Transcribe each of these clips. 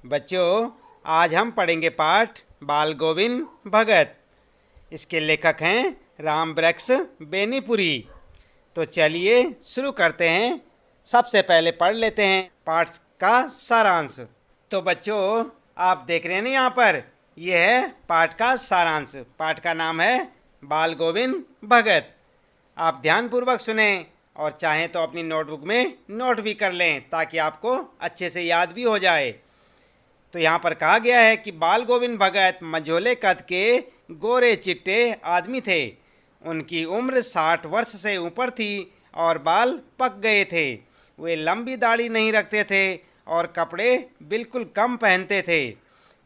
बच्चों, आज हम पढ़ेंगे पाठ बाल गोविंद भगत। इसके लेखक हैं राम वृक्ष बेनीपुरी। तो चलिए शुरू करते हैं। सबसे पहले पढ़ लेते हैं पाठ का सारांश। तो बच्चों, आप देख रहे हैं ना यहाँ पर, यह है पाठ का सारांश। पाठ का नाम है बाल गोविंद भगत। आप ध्यानपूर्वक सुने और चाहें तो अपनी नोटबुक में नोट भी कर लें ताकि आपको अच्छे से याद भी हो जाए। तो यहाँ पर कहा गया है कि बाल गोविंद भगत मझोले कद के गोरे चिट्टे आदमी थे। उनकी उम्र 60 वर्ष से ऊपर थी और बाल पक गए थे। वे लंबी दाढ़ी नहीं रखते थे और कपड़े बिल्कुल कम पहनते थे।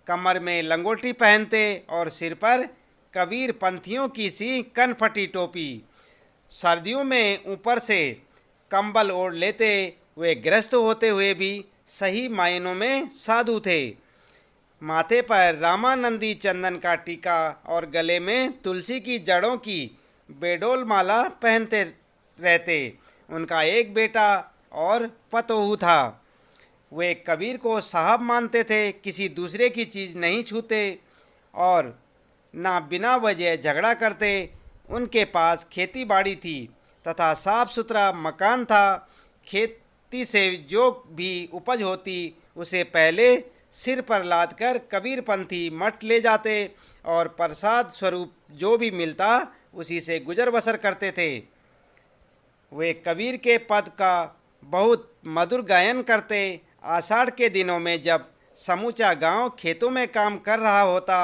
कमर में लंगोटी पहनते और सिर पर कबीर पंथियों की सी कनफटी टोपी। सर्दियों में ऊपर से कंबल ओढ़ लेते। वे गृहस्थ होते हुए भी सही मायनों में साधु थे। माथे पर रामानंदी चंदन का टीका और गले में तुलसी की जड़ों की बेडोल माला पहनते रहते। उनका एक बेटा और पतोहू था। वे कबीर को साहब मानते थे, किसी दूसरे की चीज़ नहीं छूते और ना बिना वजह झगड़ा करते। उनके पास खेती बाड़ी थी तथा साफ सुथरा मकान था। खेती से जो भी उपज होती उसे पहले सिर पर लाद कर कबीरपंथी मठ ले जाते और प्रसाद स्वरूप जो भी मिलता उसी से गुजर बसर करते थे। वे कबीर के पद का बहुत मधुर गायन करते। आषाढ़ के दिनों में जब समूचा गांव खेतों में काम कर रहा होता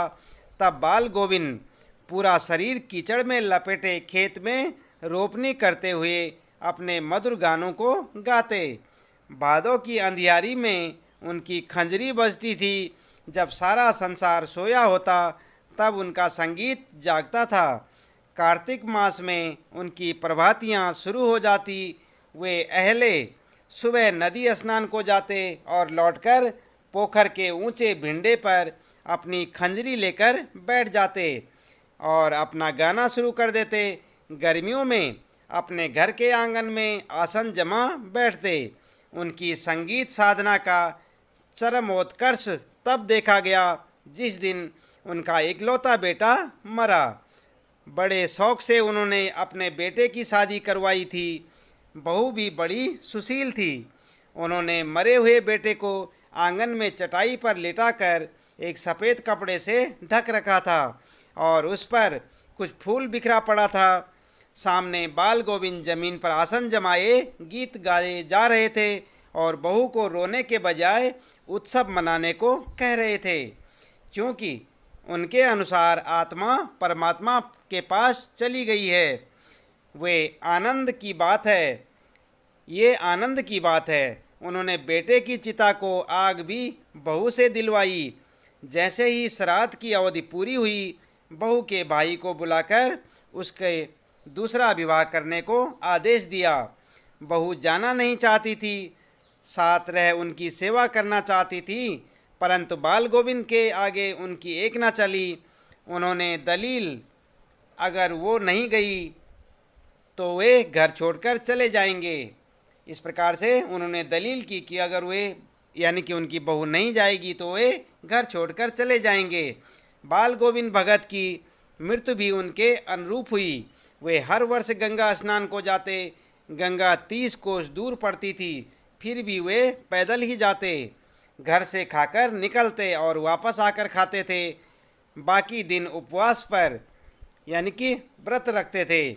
तब बाल गोविंद पूरा शरीर कीचड़ में लपेटे खेत में रोपनी करते हुए अपने मधुर गानों को गाते। भादों की अंधियारी में उनकी खंजरी बजती थी। जब सारा संसार सोया होता तब उनका संगीत जागता था। कार्तिक मास में उनकी प्रभातियाँ शुरू हो जाती। वे अहले सुबह नदी स्नान को जाते और लौटकर पोखर के ऊंचे भिंडे पर अपनी खंजरी लेकर बैठ जाते और अपना गाना शुरू कर देते। गर्मियों में अपने घर के आंगन में आसन जमा बैठते। उनकी संगीत साधना का चरमोत्कर्ष तब देखा गया जिस दिन उनका इकलौता बेटा मरा। बड़े शौक से उन्होंने अपने बेटे की शादी करवाई थी। बहू भी बड़ी सुशील थी। उन्होंने मरे हुए बेटे को आंगन में चटाई पर लिटाकर एक सफ़ेद कपड़े से ढक रखा था और उस पर कुछ फूल बिखरा पड़ा था। सामने बाल गोविंद जमीन पर आसन जमाए गीत गाए जा रहे थे और बहू को रोने के बजाय उत्सव मनाने को कह रहे थे, क्योंकि उनके अनुसार आत्मा परमात्मा के पास चली गई है। वे आनंद की बात है, ये आनंद की बात है। उन्होंने बेटे की चिता को आग भी बहू से दिलवाई। जैसे ही श्राद्ध की अवधि पूरी हुई, बहू के भाई को बुलाकर उसके दूसरा विवाह करने को आदेश दिया। बहू जाना नहीं चाहती थी, साथ रह उनकी सेवा करना चाहती थी, परंतु बाल गोविंद के आगे उनकी एक न चली। उन्होंने दलील, अगर वो नहीं गई तो वे घर छोड़कर चले जाएंगे। इस प्रकार से उन्होंने दलील की कि अगर वे यानी कि उनकी बहू नहीं जाएगी तो वे घर छोड़कर चले जाएंगे। बाल गोविंद भगत की मृत्यु भी उनके अनुरूप हुई। वे हर वर्ष गंगा स्नान को जाते। गंगा 30 कोस दूर पड़ती थी, फिर भी वे पैदल ही जाते। घर से खाकर निकलते और वापस आकर खाते थे। बाकी दिन उपवास पर यानी कि व्रत रखते थे।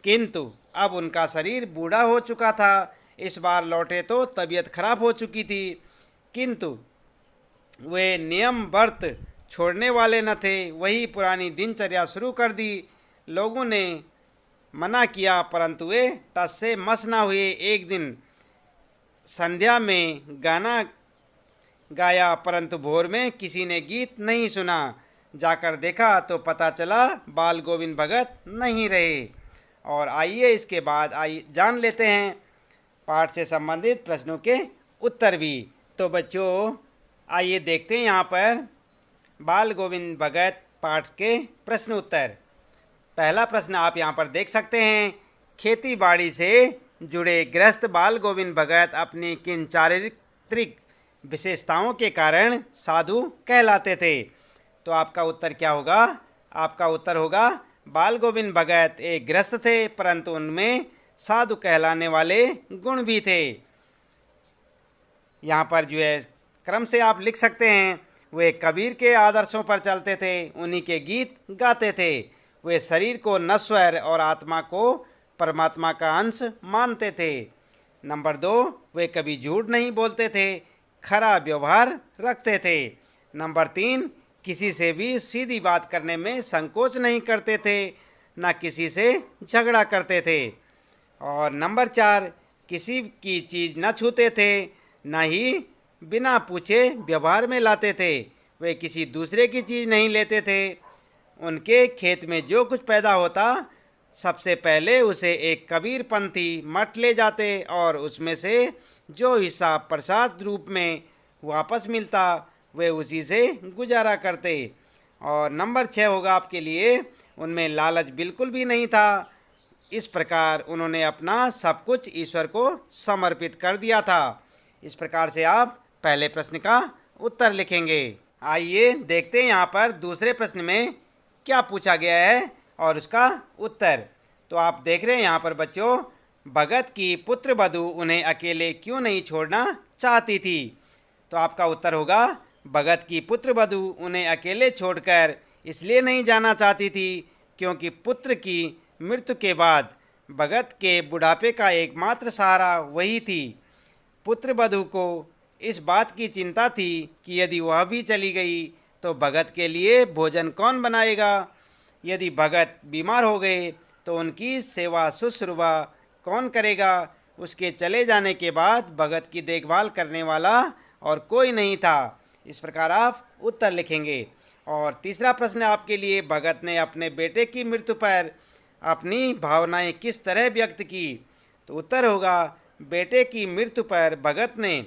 किंतु अब उनका शरीर बूढ़ा हो चुका था। इस बार लौटे तो तबीयत खराब हो चुकी थी, किंतु वे नियम व्रत छोड़ने वाले न थे। वही पुरानी दिनचर्या शुरू कर दी। लोगों ने मना किया परंतु वे टस से मस न हुए। एक दिन संध्या में गाना गाया परंतु भोर में किसी ने गीत नहीं सुना। जाकर देखा तो पता चला बाल गोविंद भगत नहीं रहे। और आइए इसके बाद जान लेते हैं पाठ से संबंधित प्रश्नों के उत्तर भी। तो बच्चों, आइए देखते हैं यहाँ पर बाल गोविंद भगत पाठ के प्रश्न उत्तर। पहला प्रश्न आप यहाँ पर देख सकते हैं। खेती बाड़ी से जुड़े गृहस्थ बाल गोविंद भगत अपनी किन चारित्रिक विशेषताओं के कारण साधु कहलाते थे। तो आपका उत्तर क्या होगा? आपका उत्तर होगा बाल गोविंद भगत एक गृहस्थ थे, परंतु उनमें साधु कहलाने वाले गुण भी थे। यहाँ पर जो है क्रम से आप लिख सकते हैं। वे कबीर के आदर्शों पर चलते थे, उन्हीं के गीत गाते थे। वे शरीर को नश्वर और आत्मा को परमात्मा का अंश मानते थे। नंबर 2, वे कभी झूठ नहीं बोलते थे, खरा व्यवहार रखते थे। नंबर 3, किसी से भी सीधी बात करने में संकोच नहीं करते थे, ना किसी से झगड़ा करते थे। और नंबर 4, किसी की चीज़ न छूते थे, न ही बिना पूछे व्यवहार में लाते थे। वे किसी दूसरे की चीज़ नहीं लेते थे। उनके खेत में जो कुछ पैदा होता, सबसे पहले उसे एक कबीरपंथी मठ ले जाते और उसमें से जो हिस्सा प्रसाद रूप में वापस मिलता, वे उसी से गुजारा करते। और नंबर 6 होगा आपके लिए, उनमें लालच बिल्कुल भी नहीं था। इस प्रकार उन्होंने अपना सब कुछ ईश्वर को समर्पित कर दिया था। इस प्रकार से आप पहले प्रश्न का उत्तर लिखेंगे। आइए देखते हैं यहाँ पर दूसरे प्रश्न में क्या पूछा गया है और उसका उत्तर। तो आप देख रहे हैं यहाँ पर बच्चों, भगत की पुत्र वधू उन्हें अकेले क्यों नहीं छोड़ना चाहती थी? तो आपका उत्तर होगा भगत की पुत्र वधू उन्हें अकेले छोड़कर इसलिए नहीं जाना चाहती थी क्योंकि पुत्र की मृत्यु के बाद भगत के बुढ़ापे का एकमात्र सहारा वही थी। पुत्र वधू को इस बात की चिंता थी कि यदि वह भी चली गई तो भगत के लिए भोजन कौन बनाएगा। यदि भगत बीमार हो गए तो उनकी सेवा शुश्रूषा कौन करेगा। उसके चले जाने के बाद भगत की देखभाल करने वाला और कोई नहीं था। इस प्रकार आप उत्तर लिखेंगे। और तीसरा प्रश्न आपके लिए, भगत ने अपने बेटे की मृत्यु पर अपनी भावनाएं किस तरह व्यक्त की? तो उत्तर होगा बेटे की मृत्यु पर भगत ने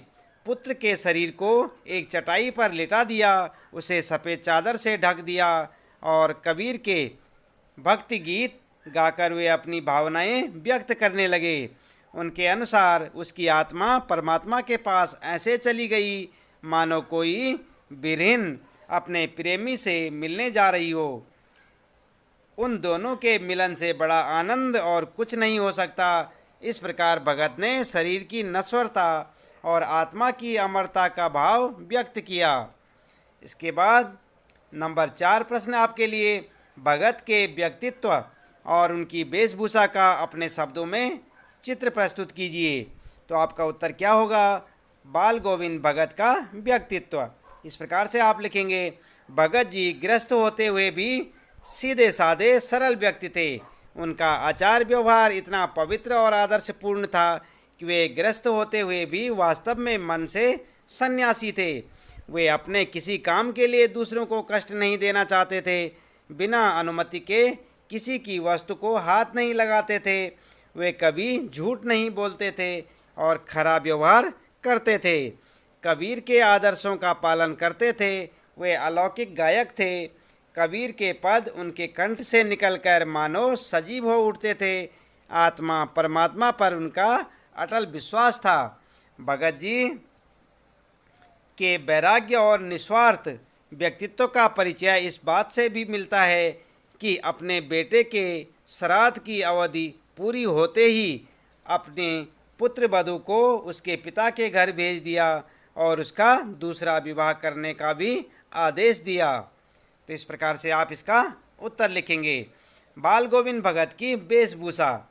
पुत्र के शरीर को एक चटाई पर लिटा दिया, उसे सफ़ेद चादर से ढक दिया और कबीर के भक्ति गीत गाकर वे अपनी भावनाएं व्यक्त करने लगे। उनके अनुसार उसकी आत्मा परमात्मा के पास ऐसे चली गई मानो कोई बिरहिन अपने प्रेमी से मिलने जा रही हो। उन दोनों के मिलन से बड़ा आनंद और कुछ नहीं हो सकता। इस प्रकार भगत ने शरीर की नश्वरता और आत्मा की अमरता का भाव व्यक्त किया। इसके बाद नंबर 4 प्रश्न आपके लिए, भगत के व्यक्तित्व और उनकी वेशभूषा का अपने शब्दों में चित्र प्रस्तुत कीजिए। तो आपका उत्तर क्या होगा? बाल गोविंद भगत का व्यक्तित्व। इस प्रकार से आप लिखेंगे, भगत जी गृहस्थ होते हुए भी सीधे साधे सरल व्यक्ति थे। उनका आचार व्यवहार इतना पवित्र और आदर्शपूर्ण था कि वे गृहस्थ होते हुए भी वास्तव में मन से सन्यासी थे। वे अपने किसी काम के लिए दूसरों को कष्ट नहीं देना चाहते थे। बिना अनुमति के किसी की वस्तु को हाथ नहीं लगाते थे। वे कभी झूठ नहीं बोलते थे और खरा व्यवहार करते थे। कबीर के आदर्शों का पालन करते थे। वे अलौकिक गायक थे। कबीर के पद उनके कंठ से निकलकर मानो सजीव हो उठते थे। आत्मा परमात्मा पर उनका अटल विश्वास था। भगत जी के वैराग्य और निस्वार्थ व्यक्तित्व का परिचय इस बात से भी मिलता है कि अपने बेटे के श्राद्ध की अवधि पूरी होते ही अपने पुत्र वधू को उसके पिता के घर भेज दिया और उसका दूसरा विवाह करने का भी आदेश दिया। तो इस प्रकार से आप इसका उत्तर लिखेंगे। बाल गोविंद भगत की वेशभूषा।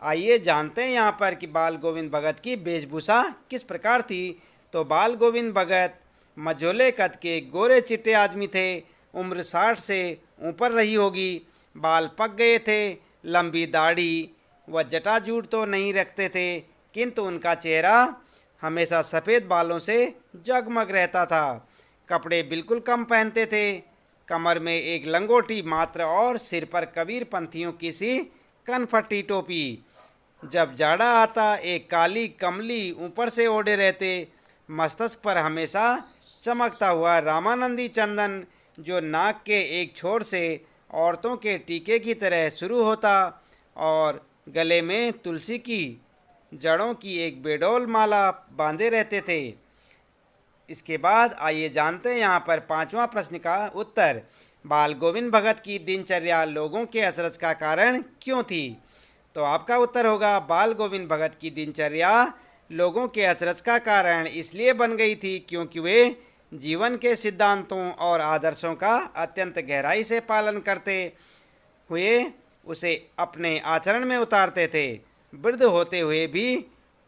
आइए जानते हैं यहाँ पर कि बाल गोविंद भगत की वेशभूषा किस प्रकार थी। तो बाल गोविंद भगत मझोले कद के गोरे चिट्टे आदमी थे। उम्र 60 से ऊपर रही होगी। बाल पक गए थे। लंबी दाढ़ी व जटाजूट तो नहीं रखते थे, किंतु उनका चेहरा हमेशा सफ़ेद बालों से जगमग रहता था। कपड़े बिल्कुल कम पहनते थे। कमर में एक लंगोटी मात्र और सिर पर कबीर पंथियों की सी कनफटी टोपी। जब जाड़ा आता एक काली कमली ऊपर से ओढ़े रहते। मस्तक पर हमेशा चमकता हुआ रामानंदी चंदन जो नाक के एक छोर से औरतों के टीके की तरह शुरू होता और गले में तुलसी की जड़ों की एक बेडौल माला बांधे रहते थे। इसके बाद आइए जानते हैं यहाँ पर पांचवा प्रश्न का उत्तर। बाल गोविंद भगत की दिनचर्या लोगों के अचरज का कारण क्यों थी? तो आपका उत्तर होगा बाल गोविंद भगत की दिनचर्या लोगों के अचरज का कारण इसलिए बन गई थी क्योंकि वे जीवन के सिद्धांतों और आदर्शों का अत्यंत गहराई से पालन करते हुए उसे अपने आचरण में उतारते थे। वृद्ध होते हुए भी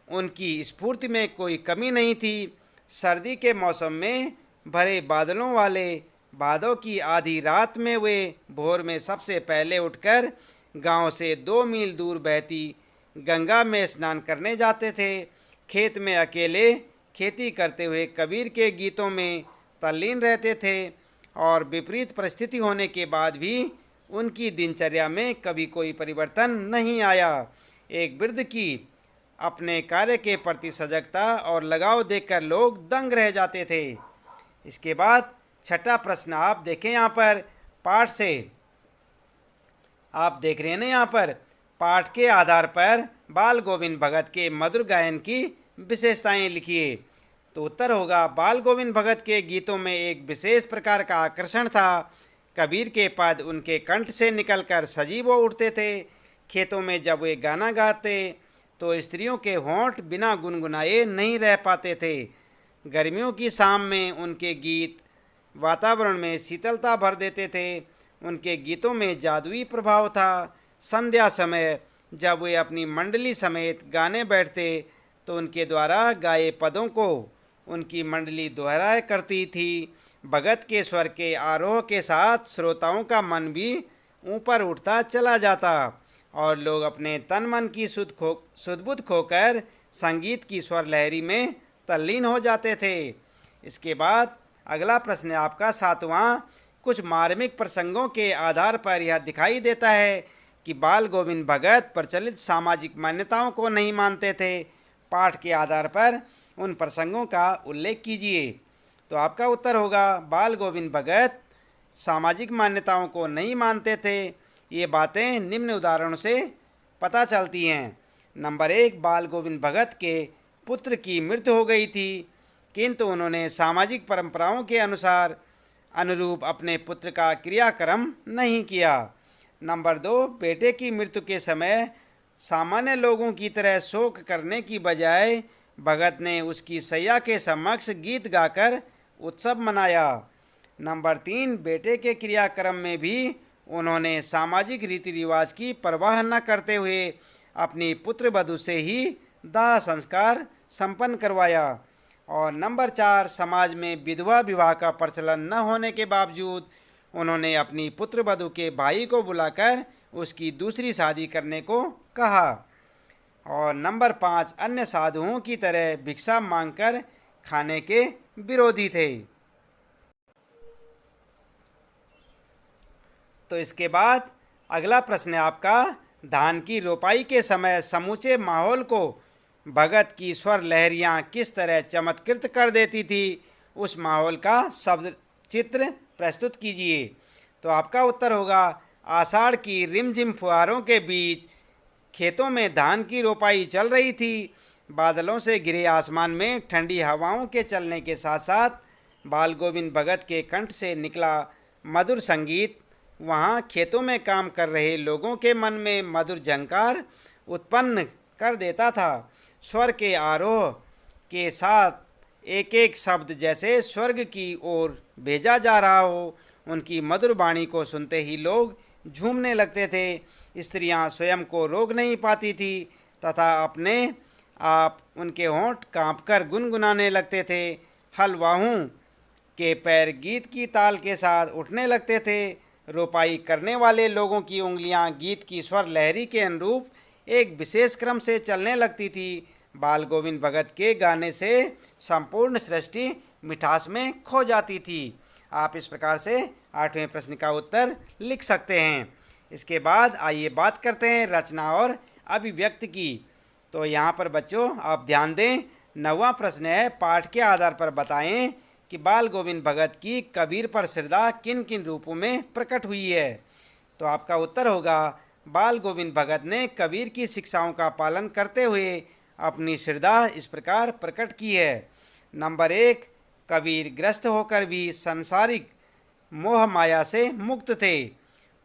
उनकी स्फूर्ति में कोई कमी नहीं थी। सर्दी के मौसम में भरे बादलों वाले भादों की आधी रात में वे भोर में सबसे पहले उठकर गांव से 2 मील दूर बहती गंगा में स्नान करने जाते थे। खेत में अकेले खेती करते हुए कबीर के गीतों में तल्लीन रहते थे और विपरीत परिस्थिति होने के बाद भी उनकी दिनचर्या में कभी कोई परिवर्तन नहीं आया। एक वृद्ध की अपने कार्य के प्रति सजगता और लगाव देखकर लोग दंग रह जाते थे। इसके बाद छठा प्रश्न आप देखें यहाँ पर पाठ से। आप देख रहे हैं ना यहाँ पर पाठ के आधार पर बाल गोविंद भगत के मधुर गायन की विशेषताएं लिखिए। तो उत्तर होगा बाल गोविंद भगत के गीतों में एक विशेष प्रकार का आकर्षण था। कबीर के पद उनके कंठ से निकलकर सजीव हो उठते थे। खेतों में जब वे गाना गाते तो स्त्रियों के होंठ बिना गुनगुनाए नहीं रह पाते थे। गर्मियों की शाम में उनके गीत वातावरण में शीतलता भर देते थे। उनके गीतों में जादुई प्रभाव था। संध्या समय जब वे अपनी मंडली समेत गाने बैठते तो उनके द्वारा गाए पदों को उनकी मंडली दोहराया करती थी। भगत के स्वर के आरोह के साथ श्रोताओं का मन भी ऊपर उठता चला जाता और लोग अपने तन मन की सुध-बुध खोकर संगीत की स्वर लहरी में तल्लीन हो जाते थे। इसके बाद अगला प्रश्न आपका सातवां। कुछ मार्मिक प्रसंगों के आधार पर यह दिखाई देता है कि बाल गोविंद भगत प्रचलित सामाजिक मान्यताओं को नहीं मानते थे। पाठ के आधार पर उन प्रसंगों का उल्लेख कीजिए। तो आपका उत्तर होगा बाल गोविंद भगत सामाजिक मान्यताओं को नहीं मानते थे। ये बातें निम्न उदाहरणों से पता चलती हैं। नंबर 1, बाल गोविंद भगत के पुत्र की मृत्यु हो गई थी किंतु उन्होंने सामाजिक परंपराओं के अनुरूप अपने पुत्र का क्रियाक्रम नहीं किया। नंबर 2, बेटे की मृत्यु के समय सामान्य लोगों की तरह शोक करने की बजाय भगत ने उसकी सैया के समक्ष गीत गाकर उत्सव मनाया। नंबर 3, बेटे के क्रियाक्रम में भी उन्होंने सामाजिक रीति रिवाज की परवाह न करते हुए अपनी पुत्र वधू से ही दाह संस्कार संपन्न करवाया। और नंबर 4, समाज में विधवा विवाह का प्रचलन न होने के बावजूद उन्होंने अपनी पुत्र वधू के भाई को बुलाकर उसकी दूसरी शादी करने को कहा। और नंबर 5, अन्य साधुओं की तरह भिक्षा मांगकर खाने के विरोधी थे। तो इसके बाद अगला प्रश्न है आपका, धान की रोपाई के समय समूचे माहौल को भगत की स्वर लहरियाँ किस तरह चमत्कृत कर देती थी, उस माहौल का शब्द चित्र प्रस्तुत कीजिए। तो आपका उत्तर होगा आषाढ़ की रिमझिम फुहारों के बीच खेतों में धान की रोपाई चल रही थी। बादलों से घिरे आसमान में ठंडी हवाओं के चलने के साथ साथ बाल गोविंद भगत के कंठ से निकला मधुर संगीत वहाँ खेतों में काम कर रहे लोगों के मन में मधुर झंकार उत्पन्न कर देता था। स्वर के आरोह के साथ एक एक शब्द जैसे स्वर्ग की ओर भेजा जा रहा हो। उनकी मधुर वाणी को सुनते ही लोग झूमने लगते थे। स्त्रियां स्वयं को रोक नहीं पाती थी तथा अपने आप उनके होंठ कांपकर गुनगुनाने लगते थे। हलवाहूं के पैर गीत की ताल के साथ उठने लगते थे। रोपाई करने वाले लोगों की उंगलियां गीत की स्वर लहरी के अनुरूप एक विशेष क्रम से चलने लगती थी। बाल गोविंद भगत के गाने से संपूर्ण सृष्टि मिठास में खो जाती थी। आप इस प्रकार से 8वें प्रश्न का उत्तर लिख सकते हैं। इसके बाद आइए बात करते हैं रचना और अभिव्यक्ति की। तो यहाँ पर बच्चों आप ध्यान दें, 9वां प्रश्न है, पाठ के आधार पर बताएं कि बाल गोविंद भगत की कबीर पर श्रद्धा किन किन रूपों में प्रकट हुई है। तो आपका उत्तर होगा बाल गोविंद भगत ने कबीर की शिक्षाओं का पालन करते हुए अपनी श्रद्धा इस प्रकार प्रकट की है। नंबर 1, कबीर ग्रस्त होकर भी सांसारिक मोह माया से मुक्त थे।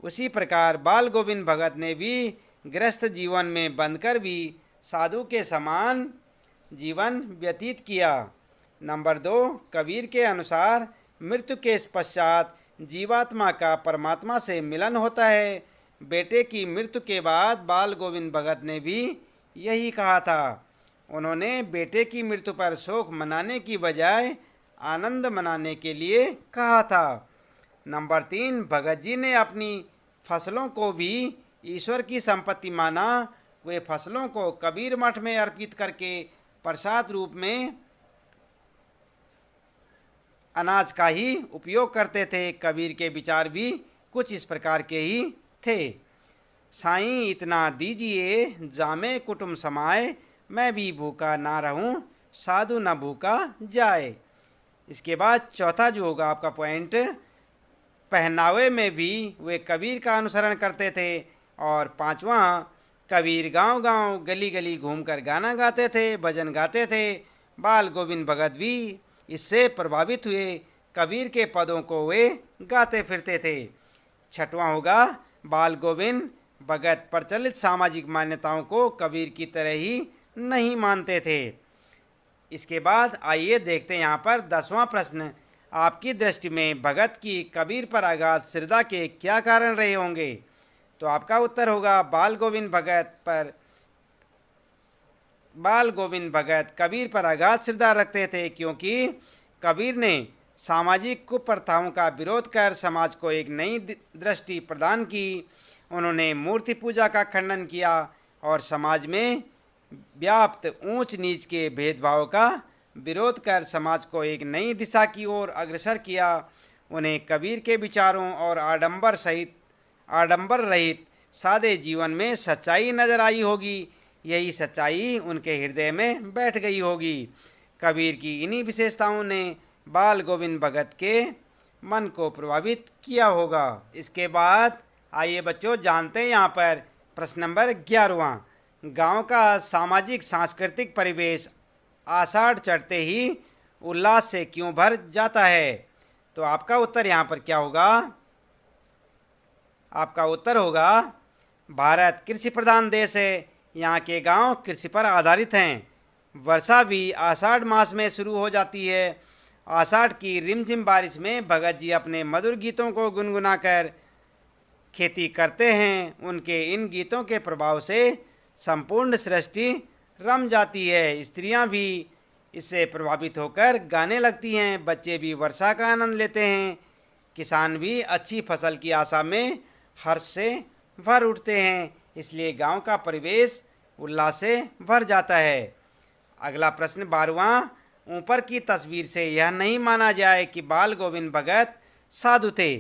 उसी प्रकार बाल गोविंद भगत ने भी गृहस्थ जीवन में बंधकर भी साधु के समान जीवन व्यतीत किया। नंबर 2, कबीर के अनुसार मृत्यु के पश्चात जीवात्मा का परमात्मा से मिलन होता है। बेटे की मृत्यु के बाद बाल गोविंद भगत ने भी यही कहा था। उन्होंने बेटे की मृत्यु पर शोक मनाने की बजाय आनंद मनाने के लिए कहा था। नंबर 3, भगत जी ने अपनी फसलों को भी ईश्वर की संपत्ति माना। वे फसलों को कबीर मठ में अर्पित करके प्रसाद रूप में अनाज का ही उपयोग करते थे। कबीर के विचार भी कुछ इस प्रकार के ही थे। साईं इतना दीजिए जामे कुटुम समाए, मैं भी भूखा ना रहूं साधु न भूखा जाए। इसके बाद चौथा जो होगा आपका पॉइंट, पहनावे में भी वे कबीर का अनुसरण करते थे। और पांचवा, कबीर गांव-गांव गली-गली घूमकर गाना गाते थे, भजन गाते थे। बाल गोविंद भगत भी इससे प्रभावित हुए, कबीर के पदों को वे गाते फिरते थे। छठवां होगा, बाल गोविंद भगत प्रचलित सामाजिक मान्यताओं को कबीर की तरह ही नहीं मानते थे। इसके बाद आइए देखते हैं यहाँ पर 10वां प्रश्न, आपकी दृष्टि में भगत की कबीर पर अगाध श्रद्धा के क्या कारण रहे होंगे? तो आपका उत्तर होगा, बाल गोविंद भगत कबीर पर अगाध श्रद्धा रखते थे, क्योंकि कबीर ने सामाजिक कुप्रथाओं का विरोध कर समाज को एक नई दृष्टि प्रदान की। उन्होंने मूर्ति पूजा का खंडन किया और समाज में व्याप्त ऊंच नीच के भेदभाव का विरोध कर समाज को एक नई दिशा की ओर अग्रसर किया। उन्हें कबीर के विचारों और आडंबर रहित सादे जीवन में सच्चाई नजर आई होगी। यही सच्चाई उनके हृदय में बैठ गई होगी। कबीर की इन्हीं विशेषताओं ने बाल गोविंद भगत के मन को प्रभावित किया होगा। इसके बाद आइए बच्चों जानते हैं यहाँ पर प्रश्न नंबर 11वां, गांव का सामाजिक सांस्कृतिक परिवेश आषाढ़ चढ़ते ही उल्लास से क्यों भर जाता है? तो आपका उत्तर यहाँ पर क्या होगा? आपका उत्तर होगा, भारत कृषि प्रधान देश है। यहाँ के गांव कृषि पर आधारित हैं। वर्षा भी आषाढ़ मास में शुरू हो जाती है। आषाढ़ की रिमझिम बारिश में भगत जी अपने मधुर गीतों को गुनगुनाकर खेती करते हैं। उनके इन गीतों के प्रभाव से संपूर्ण सृष्टि रम जाती है। स्त्रियां भी इससे प्रभावित होकर गाने लगती हैं। बच्चे भी वर्षा का आनंद लेते हैं। किसान भी अच्छी फसल की आशा में हर्ष से भर उठते हैं। इसलिए गांव का परिवेश उल्लास से भर जाता है। अगला प्रश्न 12वां, ऊपर की तस्वीर से यह नहीं माना जाए कि बाल गोविंद भगत साधु थे।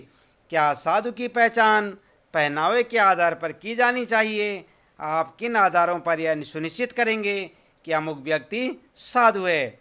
क्या साधु की पहचान पहनावे के आधार पर की जानी चाहिए? आप किन आधारों पर यह सुनिश्चित करेंगे कि अमुक व्यक्ति साधु है?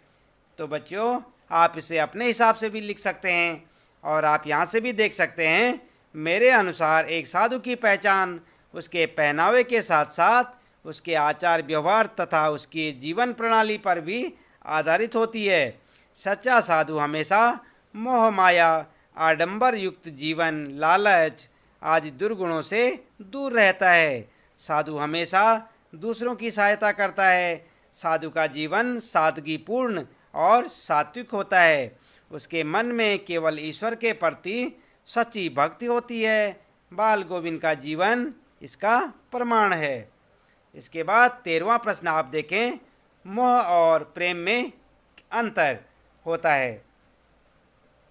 तो बच्चों आप इसे अपने हिसाब से भी लिख सकते हैं और आप यहाँ से भी देख सकते हैं। मेरे अनुसार एक साधु की पहचान उसके पहनावे के साथ साथ उसके आचार व्यवहार तथा उसकी जीवन प्रणाली पर भी आधारित होती है। सच्चा साधु हमेशा मोह माया, आडंबर युक्त जीवन, लालच आदि दुर्गुणों से दूर रहता है। साधु हमेशा दूसरों की सहायता करता है। साधु का जीवन सादगीपूर्ण और सात्विक होता है। उसके मन में केवल ईश्वर के प्रति सच्ची भक्ति होती है। बाल गोविंद का जीवन इसका प्रमाण है। इसके बाद 13वां प्रश्न आप देखें, मोह और प्रेम में अंतर होता है।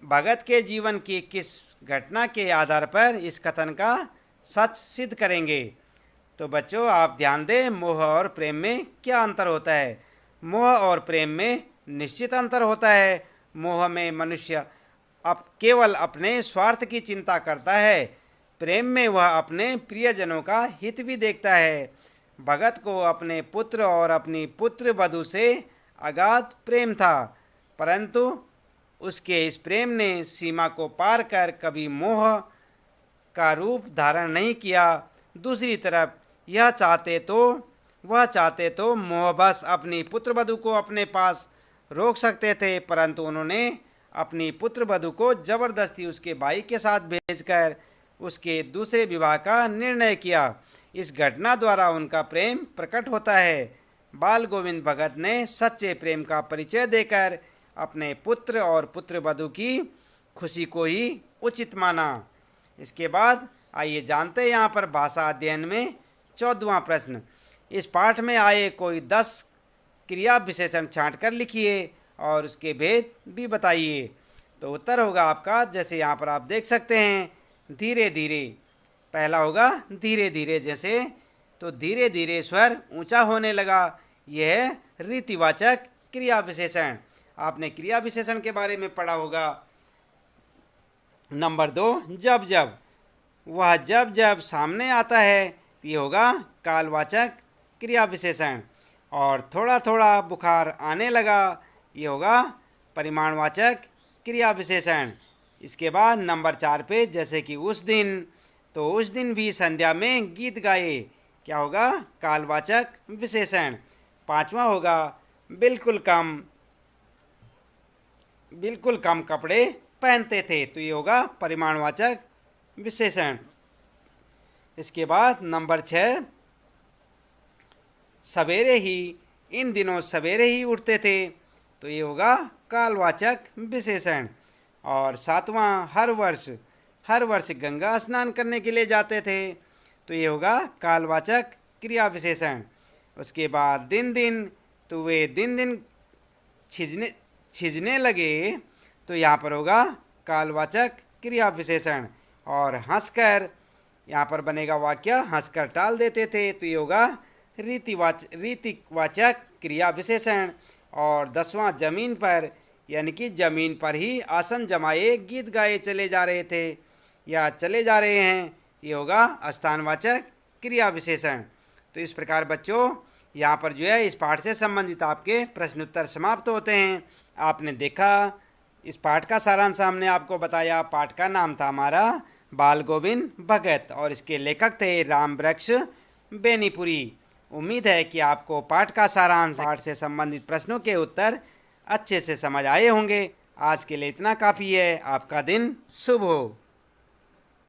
भगत के जीवन की किस घटना के आधार पर इस कथन का सच सिद्ध करेंगे? तो बच्चों आप ध्यान दें, मोह और प्रेम में क्या अंतर होता है? मोह और प्रेम में निश्चित अंतर होता है। मोह में मनुष्य अब केवल अपने स्वार्थ की चिंता करता है। प्रेम में वह अपने प्रियजनों का हित भी देखता है। भगत को अपने पुत्र और अपनी पुत्र वधू से अगाध प्रेम था, परंतु उसके इस प्रेम ने सीमा को पार कर कभी मोह का रूप धारण नहीं किया। दूसरी तरफ वह चाहते तो मोहवश अपनी पुत्र वधू को अपने पास रोक सकते थे, परंतु उन्होंने अपनी पुत्र वधू को जबरदस्ती उसके भाई के साथ भेजकर उसके दूसरे विवाह का निर्णय किया। इस घटना द्वारा उनका प्रेम प्रकट होता है। बाल गोविंद भगत ने सच्चे प्रेम का परिचय देकर अपने पुत्र और पुत्र वधू की खुशी को ही उचित माना। इसके बाद आइए जानते हैं यहाँ पर भाषा अध्ययन में 14वां प्रश्न। इस पाठ में आए कोई 10 क्रिया विशेषण छांट कर लिखिए और उसके भेद भी बताइए। तो उत्तर होगा आपका, जैसे यहाँ पर आप देख सकते हैं, धीरे धीरे। पहला होगा धीरे धीरे, जैसे तो धीरे धीरे स्वर ऊंचा होने लगा, यह है रीतिवाचक क्रिया विशेषण। आपने क्रिया विशेषण के बारे में पढ़ा होगा। नंबर 2, जब जब। वह जब जब सामने आता है, ये होगा कालवाचक क्रिया विशेषण। और थोड़ा थोड़ा बुखार आने लगा, ये होगा परिमाणवाचक क्रिया विशेषण। इसके बाद नंबर 4 पे, जैसे कि उस दिन, तो उस दिन भी संध्या में गीत गाए, क्या होगा कालवाचक विशेषण। 5वां होगा बिल्कुल कम कपड़े पहनते थे, तो ये होगा परिमाणवाचक विशेषण। इसके बाद नंबर 6, सवेरे ही, इन दिनों सवेरे ही उठते थे, तो ये होगा कालवाचक विशेषण। और 7वां, हर वर्ष गंगा स्नान करने के लिए जाते थे, तो ये होगा कालवाचक क्रिया विशेषण। उसके बाद दिन दिन, तो वे दिन दिन छिजने लगे, तो यहाँ पर होगा कालवाचक क्रिया विशेषण। और हंसकर, यहाँ पर बनेगा वाक्य हंसकर टाल देते थे, तो ये होगा रीतिवाचक क्रिया विशेषण। और 10वां, जमीन पर, यानी कि जमीन पर ही आसन जमाए गीत गाए चले जा रहे थे या चले जा रहे हैं, ये होगा स्थानवाचक क्रिया विशेषण। तो इस प्रकार बच्चों, यहाँ पर जो है इस पाठ से संबंधित आपके प्रश्न उत्तर समाप्त होते हैं। आपने देखा, इस पाठ का सारांश हमने आपको बताया। पाठ का नाम था हमारा बाल गोविंद भगत और इसके लेखक थे राम वृक्ष बेनीपुरी। उम्मीद है कि आपको पाठ का सारांश, पाठ से संबंधित प्रश्नों के उत्तर अच्छे से समझ आए होंगे। आज के लिए इतना काफ़ी है। आपका दिन शुभ हो।